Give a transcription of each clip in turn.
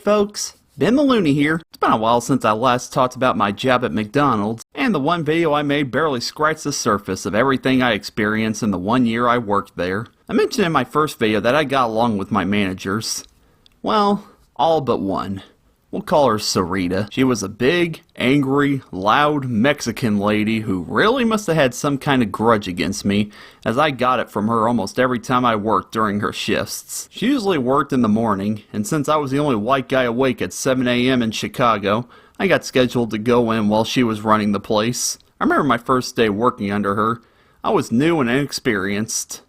folks, Ben Maloney here. It's been a while since I last talked about my job at McDonald's, and the one video I made barely scratched the surface of everything I experienced in the 1 year I worked there. I mentioned in my first video that I got along with my managers. Well, all but one. We'll call her Sarita. She was a big, angry, loud Mexican lady who really must have had some kind of grudge against me, as I got it from her almost every time I worked during her shifts. She usually worked in the morning, and since I was the only white guy awake at 7 a.m. in Chicago, I got scheduled to go in while she was running the place. I remember my first day working under her. I was new and inexperienced.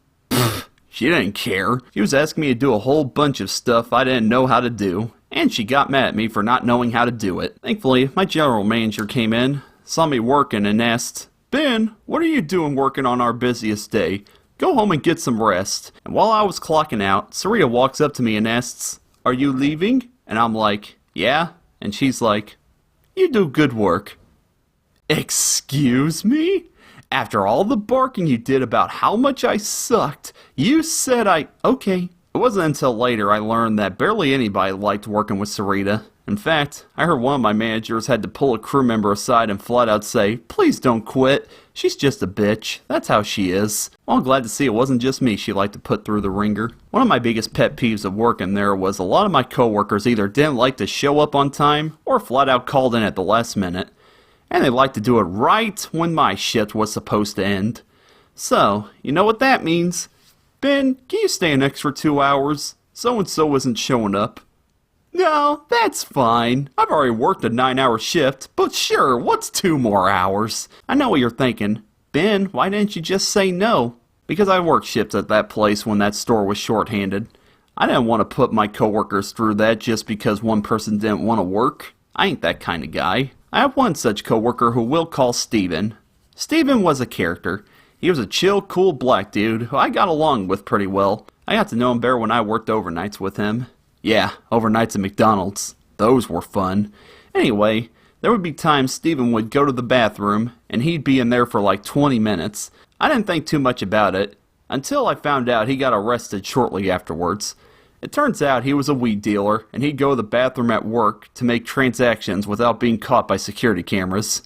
She didn't care. She was asking me to do a whole bunch of stuff I didn't know how to do, and she got mad at me for not knowing how to do it. Thankfully, my general manager came in, saw me working, and asked, "Ben, what are you doing working on our busiest day? Go home and get some rest." And while I was clocking out, Sarita walks up to me and asks, "Are you leaving?" And I'm like, "Yeah." And she's like, "You do good work." Excuse me? After all the barking you did about how much I sucked, you said okay. It wasn't until later I learned that barely anybody liked working with Sarita. In fact, I heard one of my managers had to pull a crew member aside and flat out say, "Please don't quit. She's just a bitch. That's how she is." Well, I'm glad to see it wasn't just me she liked to put through the ringer. One of my biggest pet peeves of working there was a lot of my coworkers either didn't like to show up on time or flat out called in at the last minute. And they liked to do it right when my shift was supposed to end. So, you know what that means? "Ben, can you stay an extra 2 hours? So-and-so isn't showing up." "No, that's fine. I've already worked a 9-hour shift, but sure, what's 2 more hours?" I know what you're thinking. "Ben, why didn't you just say no?" Because I worked shifts at that place when that store was short-handed. I didn't want to put my coworkers through that just because one person didn't want to work. I ain't that kind of guy. I have one such coworker who we'll call Steven. Steven was a character. He was a chill, cool black dude who I got along with pretty well. I got to know him better when I worked overnights with him. Yeah, overnights at McDonald's. Those were fun. Anyway, there would be times Steven would go to the bathroom, and he'd be in there for like 20 minutes. I didn't think too much about it, until I found out he got arrested shortly afterwards. It turns out he was a weed dealer, and he'd go to the bathroom at work to make transactions without being caught by security cameras.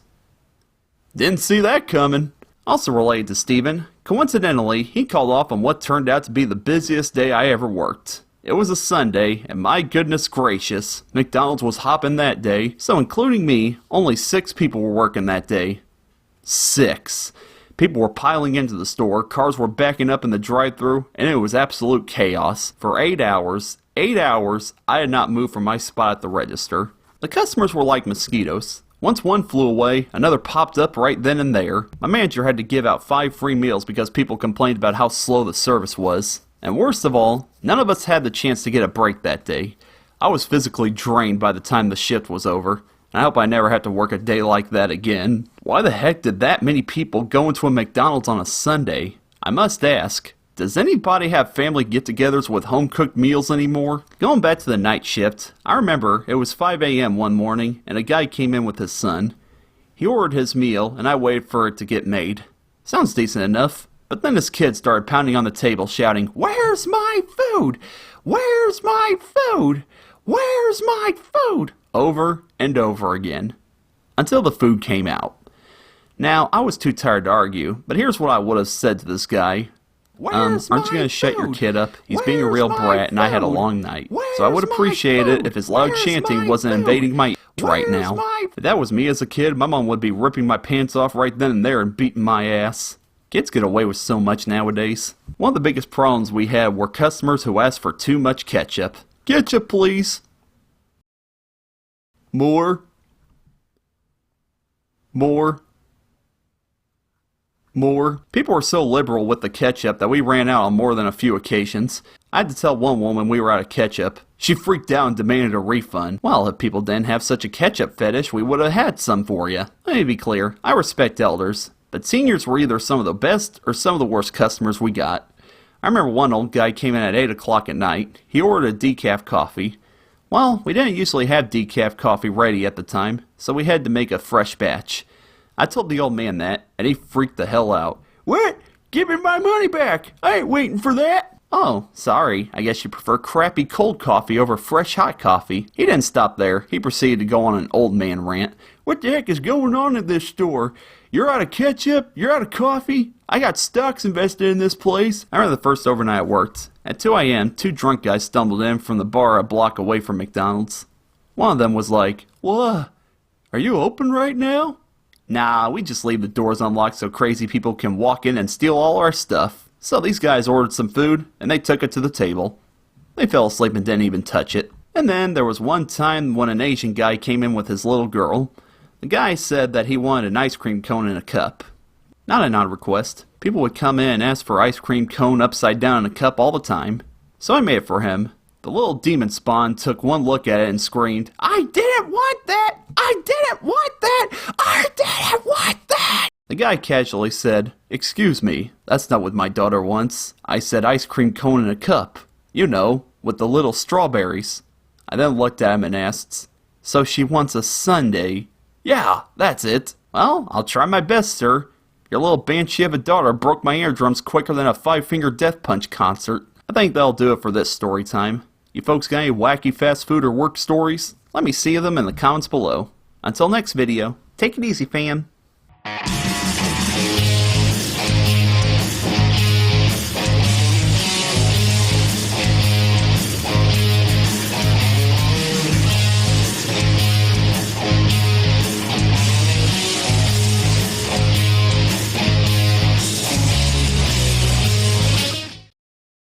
Didn't see that coming. Also related to Steven, coincidentally, he called off on what turned out to be the busiest day I ever worked. It was a Sunday, and my goodness gracious, McDonald's was hopping that day, so including me, only 6 people were working that day. 6. People were piling into the store, cars were backing up in the drive-thru, and it was absolute chaos. For 8 hours, I had not moved from my spot at the register. The customers were like mosquitoes. Once one flew away, another popped up right then and there. My manager had to give out 5 free meals because people complained about how slow the service was. And worst of all, none of us had the chance to get a break that day. I was physically drained by the time the shift was over. I hope I never have to work a day like that again. Why the heck did that many people go into a McDonald's on a Sunday? I must ask, does anybody have family get-togethers with home-cooked meals anymore? Going back to the night shift, I remember it was 5 a.m. one morning and a guy came in with his son. He ordered his meal and I waited for it to get made. Sounds decent enough, but then his kid started pounding on the table shouting, "Where's my food? Where's my food? Where's my food?" over and over again, until the food came out. Now, I was too tired to argue, but here's what I would have said to this guy. Aren't you going to shut your kid up? He's being a real brat, and I had a long night. So I would appreciate it if his loud chanting wasn't invading my ears right now. If that was me as a kid, my mom would be ripping my pants off right then and there and beating my ass. Kids get away with so much nowadays. One of the biggest problems we had were customers who asked for too much ketchup. "Ketchup, please." More. People were so liberal with the ketchup that we ran out on more than a few occasions. I had to tell one woman we were out of ketchup. She freaked out and demanded a refund. Well, if people didn't have such a ketchup fetish, we would have had some for you. Let me be clear, I respect elders, but seniors were either some of the best or some of the worst customers we got. I remember one old guy came in at 8 o'clock at night. He ordered a decaf coffee. Well, we didn't usually have decaf coffee ready at the time, so we had to make a fresh batch. I told the old man that, and he freaked the hell out. "What? Give me my money back! I ain't waiting for that!" Oh, sorry. I guess you prefer crappy cold coffee over fresh hot coffee. He didn't stop there. He proceeded to go on an old man rant. What the heck is going on in this store? You're out of ketchup? You're out of coffee? I got stocks invested in this place. I remember the first overnight I worked. At 2 a.m., two drunk guys stumbled in from the bar a block away from McDonald's. One of them was like, "What? Are you open right now?" "Nah, we just leave the doors unlocked so crazy people can walk in and steal all our stuff." So these guys ordered some food, and they took it to the table. They fell asleep and didn't even touch it. And then there was one time when an Asian guy came in with his little girl. The guy said that he wanted an ice cream cone in a cup. Not an odd request. People would come in and ask for ice cream cone upside down in a cup all the time. So I made it for him. The little demon spawn took one look at it and screamed, "I didn't want that! I didn't want that! I didn't want that!" The guy casually said, "Excuse me, that's not what my daughter wants. I said ice cream cone in a cup. You know, with the little strawberries." I then looked at him and asked, "So she wants a sundae?" "Yeah, that's it." "Well, I'll try my best, sir. Your little banshee of a daughter broke my eardrums quicker than a Five-Finger Death Punch concert." I think that'll do it for this story time. You folks got any wacky fast food or work stories? Let me see them in the comments below. Until next video, take it easy, fam.